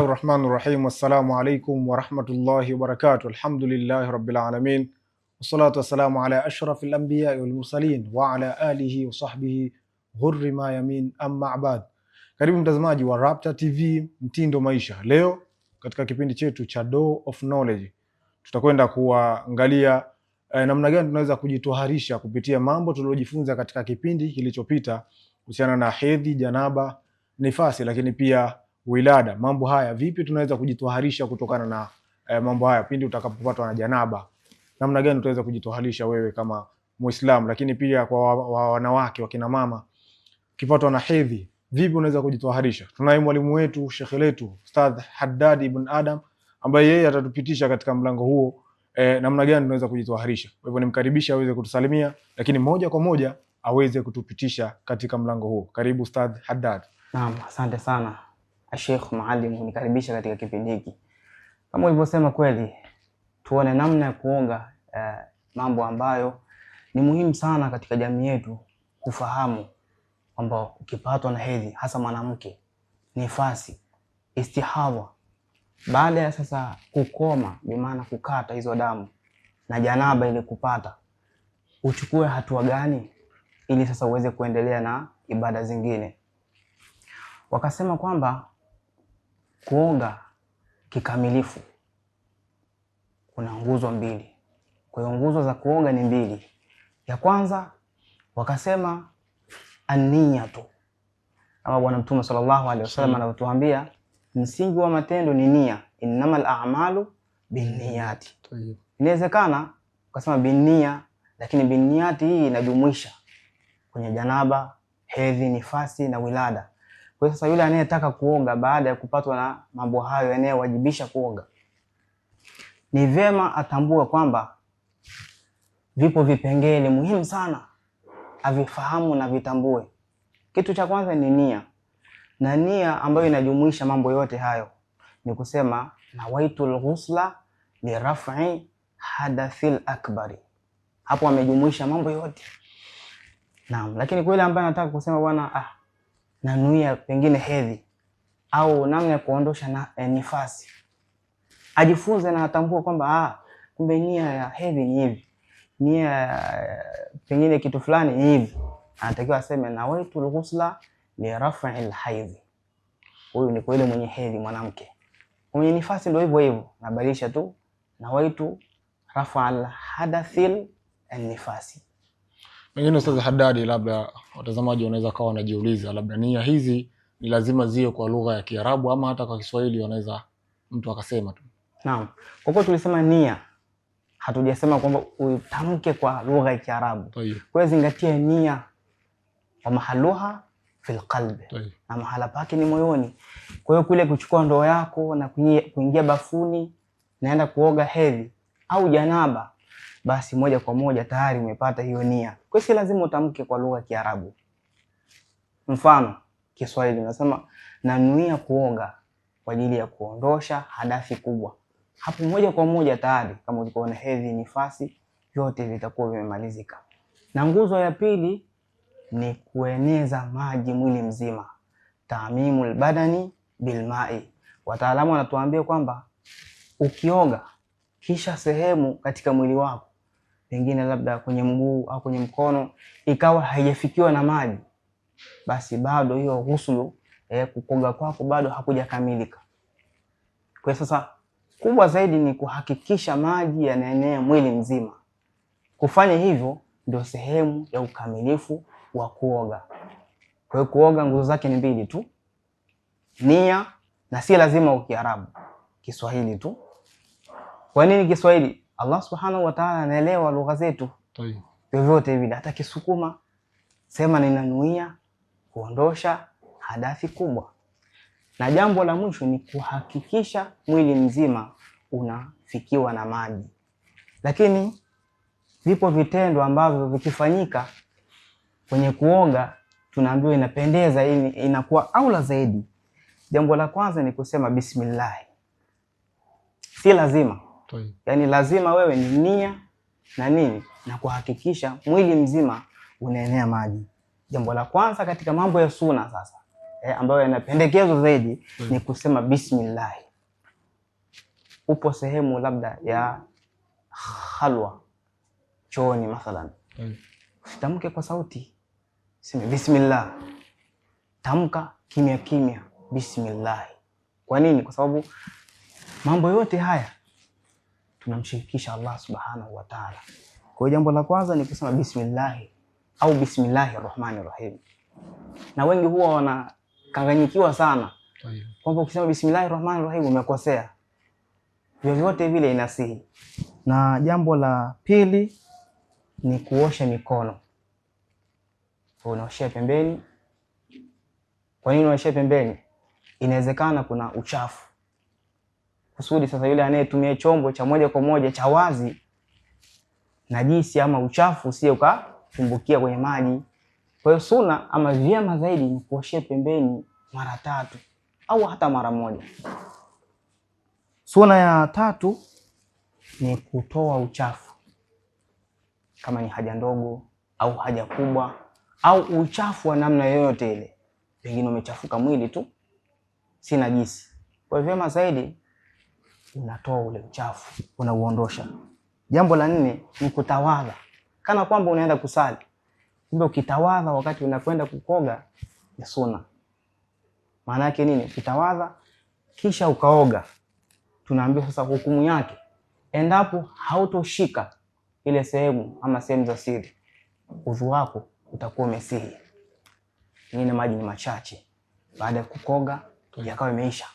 Bismillahir Rahmanir Rahim. Assalamu alaikum wa rahmatullahi wa barakatuh. Alhamdulillahi rabbil alamin. Wassalatu wassalamu ala ashrafil anbiya wal mursalin wa ala alihi wa sahbihi ghurri ma yamin, amma ba'd. Karibu mtazamaji wa Rapta TV Mtindo Maisha. Leo katika kipindi chetu cha Door of Knowledge tutakwenda kuangalia namna gani tunaweza kujitoharisha kupitia mambo tuliojifunza katika kipindi kilichopita kuhusiana na hedhi, janaba, nifasi, lakini pia wilada. Mambo haya vipi tunaweza kujitoharisha kutokana na mambo haya pindi utakapopatwa na janaba. Namna gani utaweza kujitoharisha wewe kama Muislamu, lakini pia kwa wanawake, wakina mama, ukipatwa na hedhi vipi unaweza kujitoharisha. Tunaye mwalimu wetu, shekhe letu Ustadh Haddad ibn Adam, ambaye yeye atatupitisha katika mlango huo namna gani tunaweza kujitoharisha. Kwa hivyo nimkaribisha aweze kutusalimia, lakini moja kwa moja aweze kutupitisha katika mlango huo. Karibu Ustadh Haddad. Naam, asante sana Sheikh Maalim unikaribisha katika kipindi hiki. Kama ulivyosema kweli, tuone namna ya kuoga, mambo ambayo ni muhimu sana katika jamii yetu kufahamu kwamba ukipatwa na hedhi, hasa mwanamke, nifasi, istihadha, baada ya sasa kukoma, bi maana kukata hizo damu na janaba ile kupata, uchukue hatua gani ili sasa uweze kuendelea na ibada zingine. Wakasema kwamba kuoga kikamilifu kuna nguzo mbili. Kwa hiyo nguzo za kuoga ni mbili. Ya kwanza wakasema an-niyatu, kama Bwana Mtume sallallahu alaihi wasallam anatuambia msingi wa matendo ni nia, innamal a'malu binniyati. Inawezekana ukasema binnia, lakini binniyati hii inajumuisha kwenye janaba, hedhi, nifasi na wilada. Kwa hiyo sasa yule anayetaka kuoga baada ya kupatwa na mambo hayo yanayowajibisha kuoga, ni vyema atambue kwamba vipo vipengele muhimu sana avifahamu na vitambue. Kitu cha kwanza ni nia, na nia ambayo inajumuisha mambo yote hayo ni kusema nawaitul ghusla li raf'i hadathil akbari. Hapo amejumuisha mambo yote. Naam, lakini kwa yule ambaye anataka kusema bwana nanuia pengine hedhi au namna ya kuondosha na nifasi, ajifunze na atambue kwamba kumbe nia ya hedhi ni hivi, nia pengine kitu fulani ni hivi. Anatakiwa aseme nawaitul ghusla li raf'il haidhi. Huyu ni kwa ile mwenye hedhi mwanamke. Mwenye nifasi ndio hivyo hivyo, nabadilisha tu nawaitu raf'al hadathil nifasi. Pengine Ustadh Haddadi, labda watazamaji wanaweza kawa wanajiuliza labda nia hizi ni lazima ziwe kwa lugha ya Kiarabu ama hata kwa Kiswahili wanaweza mtu akasema tu. Naam. Kwa kuwa tulisema nia, hatujasema kwamba utamke kwa lugha ya Kiarabu. Kwa hiyo zingatia nia wa mahaluha fil qalbi. Na mahala pake ni moyoni. Kwa hiyo kule kuchukua ndoo yako na kuingia bafuni naenda kuoga hedhi au janaba, basi moja kwa moja tayari umepata hiyo nia. Kwa hiyo si lazima utamke kwa lugha ya Kiarabu. Mfano Kiswahili unasema nanuia kuoga kwa ajili ya kuondosha hadathi kubwa. Hapo moja kwa moja tayari kama ulikuwa na hedhi, nifasi, vyote vitakuwa vimemalizika. Na nguzo ya pili ni kueneza maji mwili mzima, taamimul badani bilmai. Wataalamu wanatuambia kwamba ukioga kisha sehemu katika mwili wako, pengine labda kwenye mguu au kwenye mkono, ikawa haijafikiwa na maji, basi bado hiyo ghuslu kukoga kwako bado hakujakamilika. Kwa sasa kubwa zaidi ni kuhakikisha maji yanaenea mwili mzima. Kufanya hivyo ndio sehemu ya ukamilifu wa kuoga. Kwa hiyo kuoga nguzo zake ni mbili tu, nia, na si lazima Kiarabu, Kiswahili tu. Kwa nini Kiswahili? Allah Subhanahu wa Ta'ala anaelewa lugha zetu. Vyovyote vile, hata Kisukuma sema ninanuia kuondosha hadathi kubwa. Na jambo la mwisho ni kuhakikisha mwili mzima unafikiwa na maji. Lakini vipo vitendo ambavyo vikifanyika kwenye kuoga tunaambiwa inapendeza, inakuwa aula zaidi. Jambo la kwanza ni kusema bismillah. Si lazima. Yaani lazima wewe ni nia na nini na kuhakikisha mwili mzima unaenea maji. Jambo la kwanza katika mambo ya sunna sasa ambayo yanapendekezwa zaidi ni kusema bismillah. Upo sehemu labda ya halwa, chooni mathalan, usitamke kwa sauti, sema bismillah. Tamka kimya kimya bismillah. Kwa nini? Kwa sababu mambo yote haya tunamshirikisha Allah subhanahu wa ta'ala. Kwa hiyo jambo la kwanza ni kusema bismillah au bismillahir rahmanir rahim. Na wengi huwa wanakanganyikiwa sana kwamba ukisema bismillahir rahmanir rahim umekosea. Vyovyote vile inasihi. Na jambo la pili ni kuosha mikono. Unaosha pembeni. Kwa nini unaosha pembeni? Inawezekana kuna uchafu. Kusudi sasa yule anayetumia chombo cha moja kwa moja cha wazi, najisi ama uchafu usije ukatumbukia kwenye maji. Kwa hiyo sunna ama vyema zaidi ni kuosha pembeni mara 3 au hata mara 1. Sunna ya 3 ni kutoa uchafu. Kama ni haja ndogo au haja kubwa au uchafu wa namna yoyote ile. Pengine umechafuka mwili tu, si najisi. Kwa hivyo vyema zaidi unatoa ule uchafu, unauondosha. Jambo la 4 ni kutawadha. Kana kwamba unaenda kusali. Kumbe ukitawadha wakati unakwenda kukoga ni sunna. Maana yake nini? Ukitawadha kisha ukaoga. Tunaambiwa sasa hukumu yake, endapo hautoshika ile sehemu ama sehemu za siri, udhu wako utakuwa umesihi. Ngine maji ni machache. Baada ya kukoga yakawa imeisha.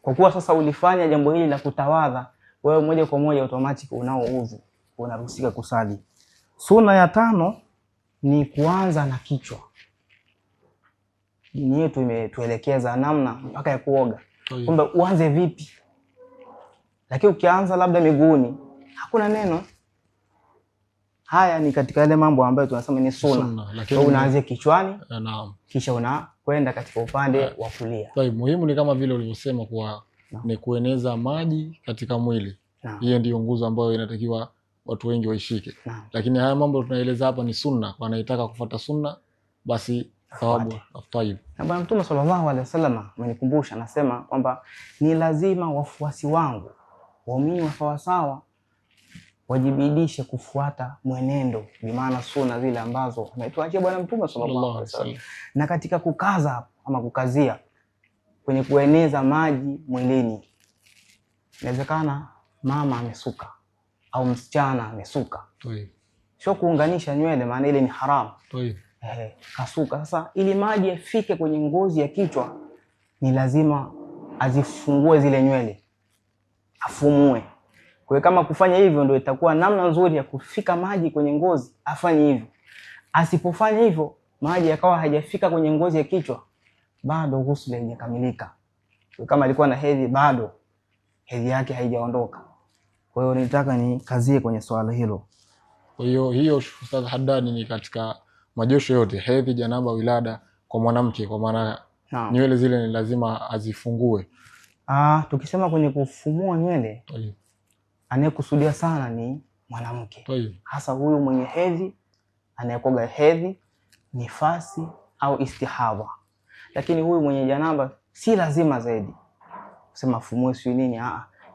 Kwa kuwa sasa ulifanya jambo hili la kutawadha, wewe moja kwa moja automatic unao udhu, unaruhusika kusali. Sunna ya 5 ni kuanza na kichwa. Dini yetu imetuelekeza namna mpaka ya kuoga. Kumbe uanze vipi? Lakini ukianza labda miguuni, hakuna neno. Haya ni katika yale mambo ambayo tunasema ni sunna. Lakini unaanza kichwani, naam, kisha unakwenda katika upande wa kulia. Muhimu ni kama vile ulivyosema kuwa ni kueneza maji katika mwili. Hiyo ndio nguzo ambayo inatakiwa watu wengi waishike. Lakini haya mambo tunaeleza hapa ni sunna. Kwa anayetaka kufuata sunna basi thawabu aftaib. Na Bwana Mtume sallallahu alaihi wasallam amenikumbusha, anasema kwamba ni lazima wafuasi wangu waumini wa sawasawa wajibidishe kufuata mwenendo, bi maana sunna zile ambazo ametuachia Bwana Mtume sallallahu alaihi wasallam. Na katika kukaza ama kukazia kwenye kueneza maji mwilini, inawezekana mama amesuka au msichana amesuka, sio kuunganisha nywele, maana ile ni haramu. Kasuka. Sasa ili maji yafike kwenye ngozi ya kichwa ni lazima azifungue zile nywele, afumue. Kwa hiyo kama kufanya hivyo ndio itakuwa namna nzuri ya kufika maji kwenye ngozi, afanye hivyo. Asipofanya hivyo, maji yakawa hajafika kwenye ngozi ya kichwa, bado ghusl haijakamilika. Kama alikuwa na hedhi, bado hedhi yake haijaondoka. Kwa hiyo nitaka nikazie kwenye swala hilo. Kwa hiyo Ustadh Haddad, ni katika majosho yote, hedhi, janaba, wilada kwa mwanamke, kwa maana nywele zile ni lazima azifungue. Tukisema kwenye kufumua nywele, anayekusudia sana ni mwanamke. Hasa huyu mwenye hedhi, anayekoga hedhi, nifasi au istihadha. Lakini huyu mwenye janaba si lazima zaidi kusema fumue si nini.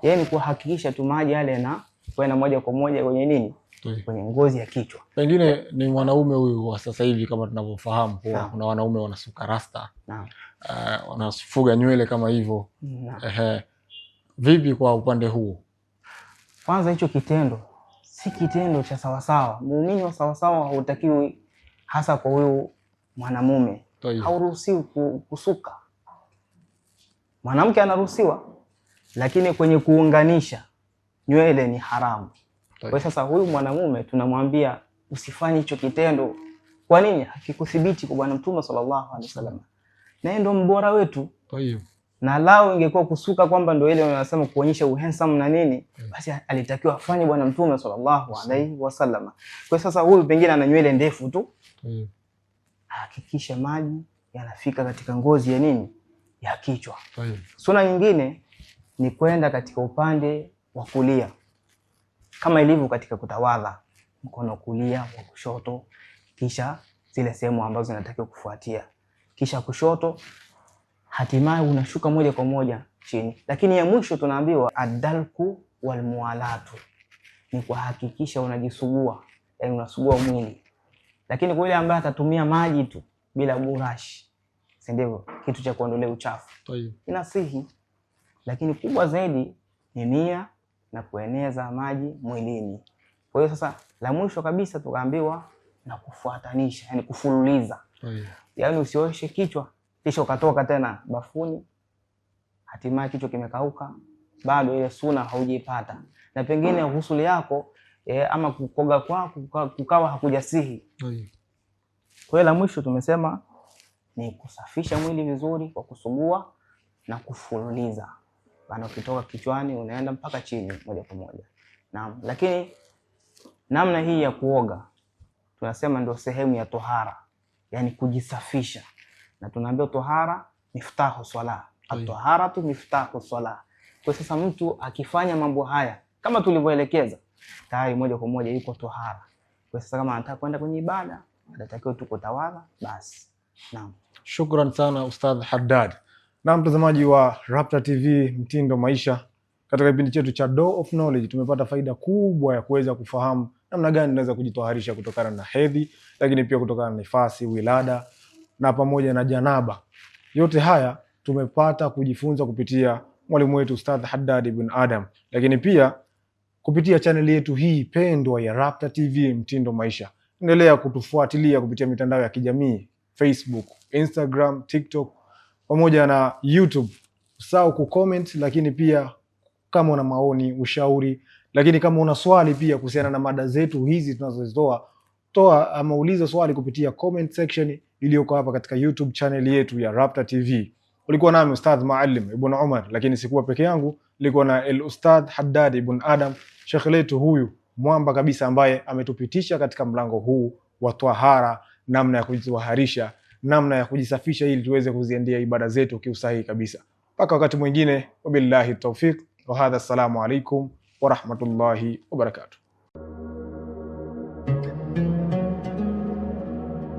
Yeye ni kuhakikisha tu maji yale na kwenda moja kwa moja kwenye nini? Kwenye ngozi ya kichwa. Pengine ni mwanaume huyu wa sasa hivi, kama tunavyofahamu kwa kuna wanaume wanasuka rasta, wanafuga nywele kama hivyo. Vipi kwa upande huo? Kwanza hicho kitendo si kitendo cha sawasawa. Muumini wa sawasawa hautakiwi, hasa kwa huyu mwanamume. Hauruhusiwi kusuka. Mwanamke anaruhusiwa, lakini kwenye kuunganisha nywele ni haramu. Kwa sasa huyu mwanamume tunamwambia usifanye hicho kitendo. Kwa nini? Hakikuthibiti kwa Bwana Mtume sallallahu alaihi wasallam. Na yeye ndo mbora wetu. Na lao ingekuwa kusuka kwamba ndio ile wanasema kuonyesha uhandsome na nini, basi alitakiwa afanye Bwana Mtume sallallahu alaihi wasallam. Kwa sasa huyu pengine ana nywele ndefu tu. Hakikisha maji yanafika katika ngozi ya nini? Ya kichwa. Sunna nyingine ni kwenda katika upande wa kulia. Kama ilivyo katika kutawadha, mkono kulia wa kushoto, kisha zile sehemu ambazo zinatakiwa kufuatia. Kisha kushoto, hatimaye unashuka moja kwa moja chini. Lakini ya mwisho tunaambiwa adalku walmualatu, ni kuhakikisha unajisugua, yani unasugua mwili. Lakini kwa yule ambaye atatumia maji tu bila burashi, si ndivyo, kitu cha kuondolea uchafu, inasihi. Lakini kubwa zaidi ni nia na kueneza maji mwilini. Kwa hiyo sasa la mwisho kabisa tukaambiwa na kufuatanisha, yani kufululiza. Yani usioshe kichwa kisha ukatoka tena bafuni, hatimaye kichwa kimekauka, bado ile suna haujaipata, na pengine husuli yako ama kukoga kwako kukawa hakujasihi. Kwa hiyo la mwisho tumesema ni kusafisha mwili vizuri kwa kusugua na kufululiza. Bana, ukitoka kichwani unaenda mpaka chini moja kwa moja. Naam, lakini namna hii ya kuoga tunasema ndio sehemu ya tohara, yani kujisafisha. Na tunaambia tohara miftahu swala, at-taharatu miftahu swala. Kwa sasa mtu akifanya mambo haya kama tulivyoelekeza, tayari moja kwa moja yuko tohara. Kwa sasa kama anataka kwenda kwenye ibada, anatakiwa tu kutawala basi. Naam. Shukran sana Ustadh Haddad. Na mtazamaji wa Rapta TV Mtindo Maisha, katika kipindi chetu cha Door of Knowledge tumepata faida kubwa ya kuweza kufahamu namna gani tunaweza kujitoharisha kutokana na hedhi, lakini pia kutokana na nifasi, wilada na pamoja na janaba. Yote haya tumepata kujifunza kupitia mwalimu wetu Ustadh Haddad ibn Adam, lakini pia kupitia channel yetu hii pendwa ya Rapta TV Mtindo Maisha. Endelea kutufuatilia kupitia mitandao ya kijamii Facebook, Instagram, TikTok pamoja na YouTube. Usahau kucomment, lakini pia kama una maoni, ushauri, lakini kama una swali pia kuhusiana na mada zetu hizi tunazozitoa, ama uliza swali kupitia comment section iliyoko hapa katika YouTube channel yetu ya Rapta TV. Ulikuwa nami Ustadh Maalim Ibn Umar, lakini sikuwa peke yangu, nilikuwa na Ustadh Haddad ibn Adam, shekhe letu huyu mwamba kabisa ambaye ametupitisha katika mlango huu wa tahara, namna ya kujitaharisha, namna ya kujisafisha ili tuweze kuziendea ibada zetu kiusahihi kabisa. Mpaka wakati mwingine, wabillahi tawfiq wa hadha, assalamu alaikum wa rahmatullahi wa barakatuh.